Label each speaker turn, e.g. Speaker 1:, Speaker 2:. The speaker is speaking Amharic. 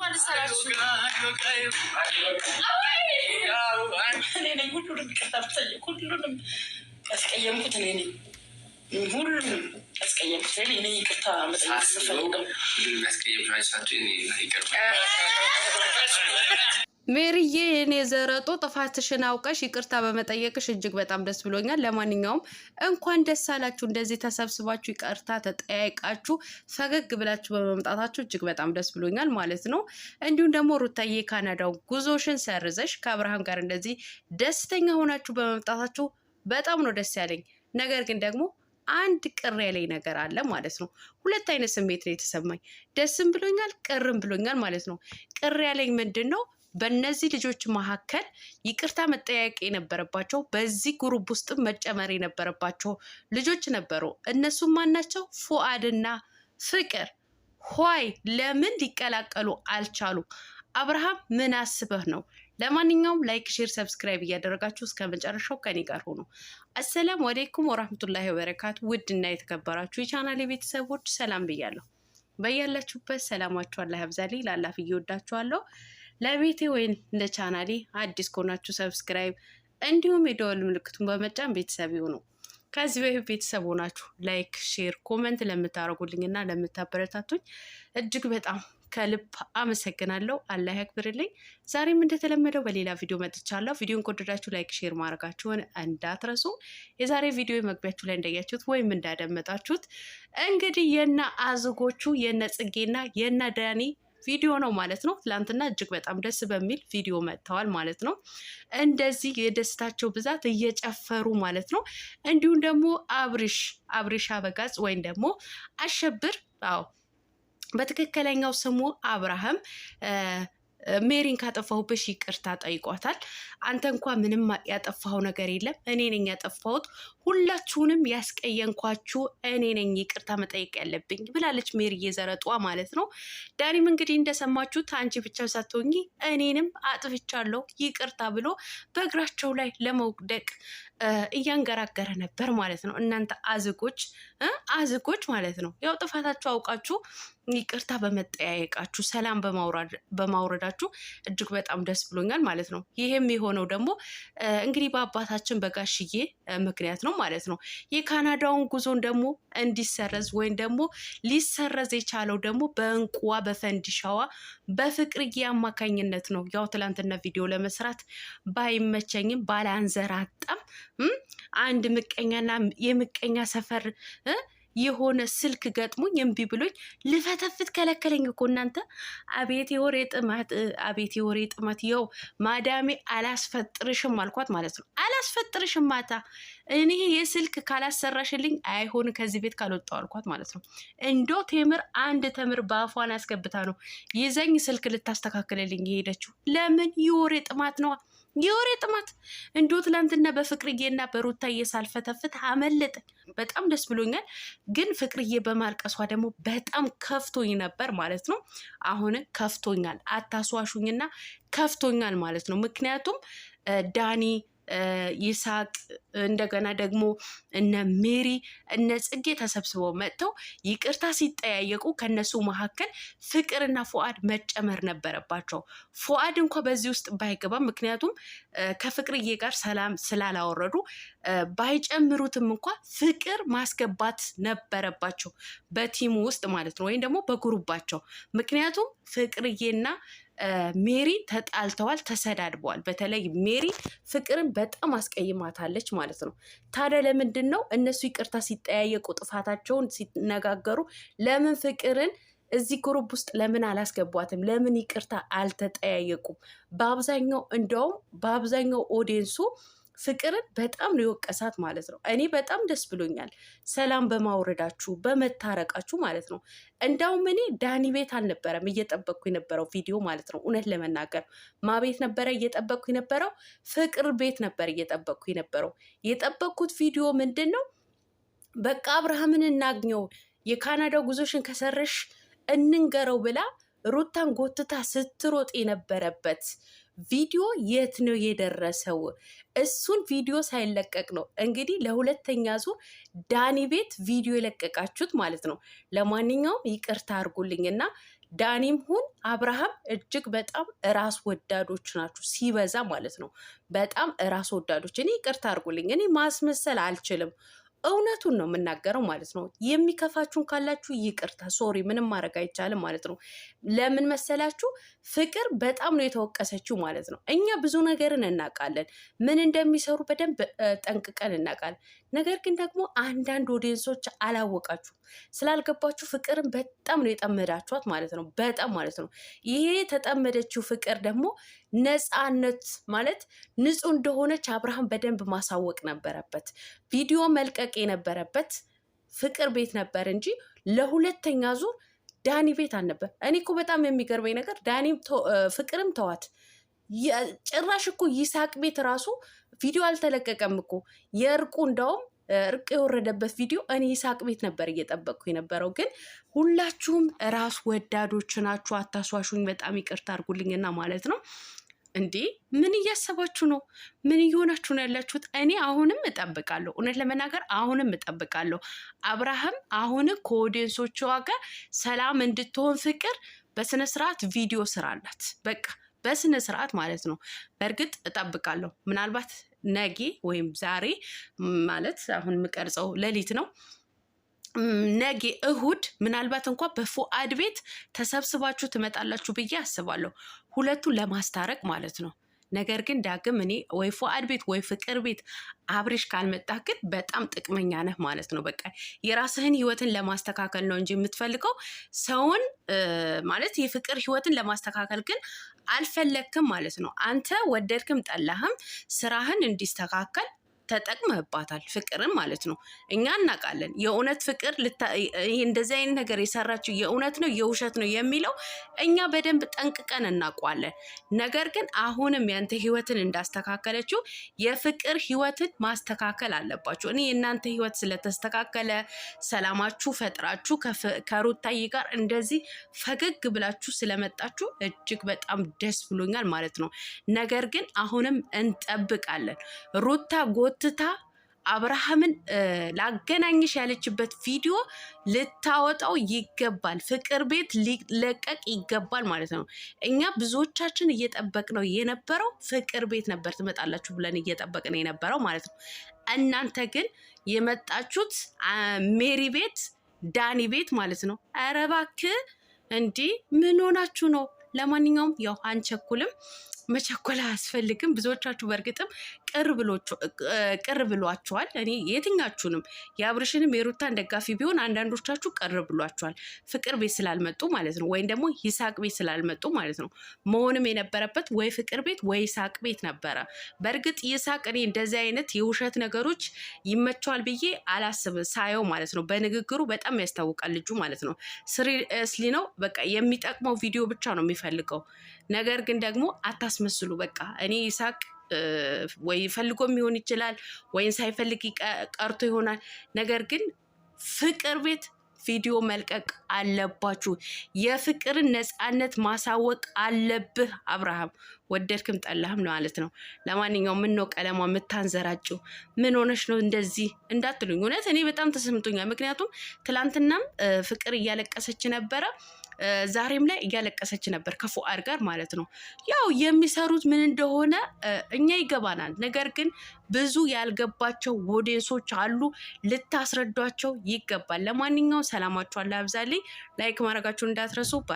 Speaker 1: እንኳን ሰራሽ እኔ ነኝ ሁሉንም ይቅርታ ብትጠይቅ ሁሉንም ያስቀየምኩት እኔ ነኝ። ሁሉንም ያስቀየምኩት እኔ ነኝ። ይቅርታ መጠየቅ ስፈልገው ሁሉንም ያስቀየምሻቸው ይቅርታ
Speaker 2: ሜሪዬ የኔ ዘረጦ ጥፋትሽን አውቀሽ ይቅርታ በመጠየቅሽ እጅግ በጣም ደስ ብሎኛል። ለማንኛውም እንኳን ደስ አላችሁ። እንደዚህ ተሰብስባችሁ ይቅርታ ተጠያይቃችሁ ፈገግ ብላችሁ በመምጣታችሁ እጅግ በጣም ደስ ብሎኛል ማለት ነው። እንዲሁም ደግሞ ሩታዬ ካናዳው ጉዞሽን ሰርዘሽ ከአብርሃም ጋር እንደዚህ ደስተኛ ሆናችሁ በመምጣታችሁ በጣም ነው ደስ ያለኝ። ነገር ግን ደግሞ አንድ ቅር ያለኝ ነገር አለ ማለት ነው። ሁለት አይነት ስሜት ነው የተሰማኝ። ደስም ብሎኛል፣ ቅርም ብሎኛል ማለት ነው። ቅር ያለኝ ምንድን ነው? በእነዚህ ልጆች መካከል ይቅርታ መጠያየቅ የነበረባቸው በዚህ ግሩፕ ውስጥ መጨመር የነበረባቸው ልጆች ነበሩ። እነሱም ማናቸው? ፉአድና ፍቅር። ሆይ ለምን ሊቀላቀሉ አልቻሉ? አብርሃም ምን አስበህ ነው? ለማንኛውም ላይክ፣ ሼር፣ ሰብስክራይብ እያደረጋችሁ እስከ መጨረሻው ከኔ ጋር ሆኖ አሰላሙ አለይኩም ወራህመቱላሂ ወበረካቱ። ውድና የተከበራችሁ የቻናሌ ቤተሰቦች ሰላም ብያለሁ። በያላችሁበት ሰላማችሁ አላህ ያብዛልኝ። ላላፍ እየወዳችኋለሁ። ለቤቴ ወይም ለቻናሌ አዲስ ከሆናችሁ ሰብስክራይብ እንዲሁም የደወል ምልክቱን በመጫን ቤተሰብ ይሁኑ። ከዚህ በፊት ቤተሰብ ሆናችሁ ላይክ፣ ሼር፣ ኮመንት ለምታደርጉልኝና ለምታበረታቱኝ እጅግ በጣም ከልብ አመሰግናለሁ። አላህ ያክብርልኝ። ዛሬም እንደተለመደው በሌላ ቪዲዮ መጥቻለሁ። ቪዲዮን ከወደዳችሁ ላይክ፣ ሼር ማድረጋችሁን እንዳትረሱ። የዛሬ ቪዲዮ መግቢያችሁ ላይ እንዳያችሁት ወይም እንዳደመጣችሁት እንግዲህ የነ አዝጎቹ የነ ጽጌና የነ ዳኒ ቪዲዮ ነው ማለት ነው። ትላንትና እጅግ በጣም ደስ በሚል ቪዲዮ መጥተዋል ማለት ነው። እንደዚህ የደስታቸው ብዛት እየጨፈሩ ማለት ነው። እንዲሁም ደግሞ አብሪሽ አበጋዝ ወይም ደግሞ አሸብር፣ አዎ በትክክለኛው ስሙ አብርሃም ሜሪን ካጠፋሁብሽ ይቅርታ ጠይቋታል። አንተ እንኳ ምንም ያጠፋኸው ነገር የለም፣ እኔ ነኝ ያጠፋሁት፣ ሁላችሁንም ያስቀየንኳችሁ እኔ ነኝ ይቅርታ መጠየቅ ያለብኝ ብላለች ሜሪ እየዘረጧ ማለት ነው። ዳኒም እንግዲህ እንደሰማችሁት አንቺ ብቻ ሳትሆኚ እኔንም አጥፍቻለሁ ይቅርታ ብሎ በእግራቸው ላይ ለመውደቅ እያንገራገረ ነበር ማለት ነው። እናንተ አዝጎች ማለት ነው። ያው ጥፋታችሁ አውቃችሁ ይቅርታ በመጠያየቃችሁ ሰላም በማውረዳችሁ እጅግ በጣም ደስ ብሎኛል ማለት ነው። ይሄም የሆነው ደግሞ እንግዲህ በአባታችን በጋሽዬ ምክንያት ነው ማለት ነው። የካናዳውን ጉዞን ደግሞ እንዲሰረዝ ወይም ደግሞ ሊሰረዝ የቻለው ደግሞ በእንቁዋ በፈንዲሻዋ በፍቅርዬ አማካኝነት ነው። ያው ትላንትና ቪዲዮ ለመስራት ባይመቸኝም ባላንዘራጣም አንድ ምቀኛና የምቀኛ ሰፈር የሆነ ስልክ ገጥሞኝ እምቢ ብሎኝ ልፈተፍት ከለከለኝ እኮ እናንተ። አቤት የወሬ ጥማት፣ አቤት የወሬ ጥማት። ይኸው ማዳሜ አላስፈጥርሽም አልኳት ማለት ነው። አላስፈጥርሽም ማታ እኔ የስልክ ካላሰራሽልኝ አይሆን ከዚህ ቤት ካልወጣሁ አልኳት ማለት ነው። እንዶ ቴምር አንድ ተምር በአፏን አስገብታ ነው ይዘኝ ስልክ ልታስተካክልልኝ የሄደችው። ለምን? የወሬ ጥማት ነዋ። የወሬ ጥማት። እንዶ ትላንትና በፍቅርዬና በሩታዬ ሳልፈተፍት አመለጠኝ። በጣም ደስ ብሎኛል። ግን ፍቅርዬ በማልቀሷ ደግሞ በጣም ከፍቶኝ ነበር ማለት ነው። አሁን ከፍቶኛል፣ አታስዋሹኝና ከፍቶኛል ማለት ነው። ምክንያቱም ዳኒ፣ ይሳቅ፣ እንደገና ደግሞ እነ ሜሪ እነ ጽጌ ተሰብስበው መጥተው ይቅርታ ሲጠያየቁ ከነሱ መካከል ፍቅርና ፉአድ መጨመር ነበረባቸው። ፉአድ እንኳ በዚህ ውስጥ ባይገባም ምክንያቱም ከፍቅርዬ ጋር ሰላም ስላላወረዱ ባይጨምሩትም እንኳ ፍቅር ማስገባት ነበረባቸው በቲሙ ውስጥ ማለት ነው፣ ወይም ደግሞ በግሩባቸው። ምክንያቱም ፍቅርዬና ሜሪ ተጣልተዋል፣ ተሰዳድበዋል። በተለይ ሜሪ ፍቅርን በጣም አስቀይማታለች ማለት ነው። ታዲያ ለምንድን ነው እነሱ ይቅርታ ሲጠያየቁ ጥፋታቸውን ሲነጋገሩ ለምን ፍቅርን እዚህ ግሩፕ ውስጥ ለምን አላስገቧትም? ለምን ይቅርታ አልተጠያየቁም? በአብዛኛው እንደውም በአብዛኛው ኦዲየንሱ ፍቅርን በጣም ነው የወቀሳት ማለት ነው። እኔ በጣም ደስ ብሎኛል ሰላም በማውረዳችሁ በመታረቃችሁ ማለት ነው። እንዳውም እኔ ዳኒ ቤት አልነበረም እየጠበቅኩ የነበረው ቪዲዮ ማለት ነው። እውነት ለመናገር ቤት ነበረ እየጠበቅኩ የነበረው፣ ፍቅር ቤት ነበር እየጠበቅኩ የነበረው። የጠበቅኩት ቪዲዮ ምንድን ነው? በቃ አብርሃምን እናግኘው፣ የካናዳው ጉዞሽን ከሰረሽ እንንገረው ብላ ሩታን ጎትታ ስትሮጥ የነበረበት ቪዲዮ የት ነው የደረሰው? እሱን ቪዲዮ ሳይለቀቅ ነው እንግዲህ ለሁለተኛ ዙር ዳኒ ቤት ቪዲዮ የለቀቃችሁት ማለት ነው። ለማንኛውም ይቅርታ አድርጉልኝና ዳኒም ሁን አብርሃም እጅግ በጣም ራስ ወዳዶች ናችሁ፣ ሲበዛ ማለት ነው። በጣም ራስ ወዳዶች። እኔ ይቅርታ አድርጉልኝ፣ እኔ ማስመሰል አልችልም። እውነቱን ነው የምናገረው ማለት ነው። የሚከፋችሁን ካላችሁ ይቅርታ፣ ሶሪ፣ ምንም ማድረግ አይቻልም ማለት ነው። ለምን መሰላችሁ? ፍቅር በጣም ነው የተወቀሰችው ማለት ነው። እኛ ብዙ ነገርን እናውቃለን፣ ምን እንደሚሰሩ በደንብ ጠንቅቀን እናውቃለን። ነገር ግን ደግሞ አንዳንድ ኦዲየንሶች አላወቃችሁ ስላልገባችሁ ፍቅርን በጣም ነው የጠመዳችኋት ማለት ነው። በጣም ማለት ነው። ይሄ የተጠመደችው ፍቅር ደግሞ ነፃነት ማለት ንጹህ እንደሆነች አብርሃም በደንብ ማሳወቅ ነበረበት። ቪዲዮ መልቀቅ የነበረበት ፍቅር ቤት ነበር እንጂ ለሁለተኛ ዙር ዳኒ ቤት አልነበር። እኔ እኮ በጣም የሚገርመኝ ነገር ዳኒም ፍቅርም ተዋት፣ ጭራሽ እኮ ይሳቅ ቤት ራሱ ቪዲዮ አልተለቀቀም እኮ የእርቁ እንደውም እርቅ የወረደበት ቪዲዮ እኔ ይሳቅ ቤት ነበር እየጠበቅኩ የነበረው። ግን ሁላችሁም ራስ ወዳዶች ናችሁ፣ አታሷሹኝ። በጣም ይቅርታ አድርጉልኝና ማለት ነው። እንዴ ምን እያሰባችሁ ነው? ምን እየሆናችሁ ነው ያላችሁት? እኔ አሁንም እጠብቃለሁ፣ እውነት ለመናገር አሁንም እጠብቃለሁ። አብርሃም አሁን ከኦዲየንሶቿ ጋር ሰላም እንድትሆን ፍቅር በስነ ስርዓት ቪዲዮ ስራላት፣ በቃ በስነ ስርዓት ማለት ነው። በእርግጥ እጠብቃለሁ። ምናልባት ነገ ወይም ዛሬ ማለት አሁን የምቀርጸው ሌሊት ነው፣ ነገ እሁድ ምናልባት እንኳን በፉአድ ቤት ተሰብስባችሁ ትመጣላችሁ ብዬ አስባለሁ፣ ሁለቱን ለማስታረቅ ማለት ነው። ነገር ግን ዳግም እኔ ወይ ፉአድ ቤት ወይ ፍቅር ቤት አብሬሽ ካልመጣህ ግን በጣም ጥቅመኛ ነህ ማለት ነው። በቃ የራስህን ህይወትን ለማስተካከል ነው እንጂ የምትፈልገው ሰውን ማለት የፍቅር ህይወትን ለማስተካከል ግን አልፈለግክም ማለት ነው። አንተ ወደድክም ጠላህም ስራህን እንዲስተካከል ተጠቅመህባታል፣ ፍቅርን ማለት ነው። እኛ እናውቃለን የእውነት ፍቅር እንደዚህ አይነት ነገር የሰራችው የእውነት ነው የውሸት ነው የሚለው እኛ በደንብ ጠንቅቀን እናውቋለን። ነገር ግን አሁንም ያንተ ህይወትን እንዳስተካከለችው የፍቅር ህይወትን ማስተካከል አለባችሁ። እኔ የእናንተ ህይወት ስለተስተካከለ ሰላማችሁ ፈጥራችሁ ከሩታዬ ጋር እንደዚህ ፈገግ ብላችሁ ስለመጣችሁ እጅግ በጣም ደስ ብሎኛል ማለት ነው። ነገር ግን አሁንም እንጠብቃለን። ሩታ ጎትታ አብርሃምን ላገናኝሽ ያለችበት ቪዲዮ ልታወጣው ይገባል። ፍቅር ቤት ሊለቀቅ ይገባል ማለት ነው። እኛ ብዙዎቻችን እየጠበቅነው የነበረው ፍቅር ቤት ነበር ትመጣላችሁ ብለን እየጠበቅነው የነበረው ማለት ነው። እናንተ ግን የመጣችሁት ሜሪ ቤት፣ ዳኒ ቤት ማለት ነው። ኧረ እባክህ እንዲህ ምን ሆናችሁ ነው? ለማንኛውም ያው አንቸኩልም፣ መቸኮል አያስፈልግም። ብዙዎቻችሁ በእርግጥም ቅር ብሏችኋል። እኔ የትኛችሁንም የአብርሽንም የሩታን ደጋፊ ቢሆን አንዳንዶቻችሁ ቅር ብሏችኋል፣ ፍቅር ቤት ስላልመጡ ማለት ነው፣ ወይም ደግሞ ይሳቅ ቤት ስላልመጡ ማለት ነው። መሆንም የነበረበት ወይ ፍቅር ቤት ወይ ይሳቅ ቤት ነበረ። በእርግጥ ይሳቅ እኔ እንደዚህ አይነት የውሸት ነገሮች ይመቸዋል ብዬ አላስብም፣ ሳየው ማለት ነው። በንግግሩ በጣም ያስታውቃል ልጁ ማለት ነው። ስሪየስሊ ነው በቃ የሚጠቅመው ቪዲዮ ብቻ ነው የሚፈልገው። ነገር ግን ደግሞ አታስመስሉ። በቃ እኔ ይሳቅ ወይ ፈልጎም ሊሆን ይችላል ወይም ሳይፈልግ ቀርቶ ይሆናል። ነገር ግን ፍቅር ቤት ቪዲዮ መልቀቅ አለባችሁ። የፍቅርን ነፃነት ማሳወቅ አለብህ አብርሃም፣ ወደድክም ጠላህም ማለት ነው። ለማንኛውም ምን ነው ቀለሟ የምታንዘራጭው? ምን ሆነሽ ነው እንደዚህ እንዳትሉኝ። እውነት እኔ በጣም ተሰምቶኛል። ምክንያቱም ትላንትናም ፍቅር እያለቀሰች ነበረ፣ ዛሬም ላይ እያለቀሰች ነበር ከፉአድ ጋር ማለት ነው። ያው የሚሰሩት ምን እንደሆነ እኛ ይገባናል። ነገር ግን ብዙ ያልገባቸው ኦዲየንሶች አሉ፣ ልታስረዷቸው ይገባል። ለማንኛውም ሰላማችሁ አላ ያብዛልኝ። ላይክ ማድረጋችሁን እንዳትረሱ። ባይ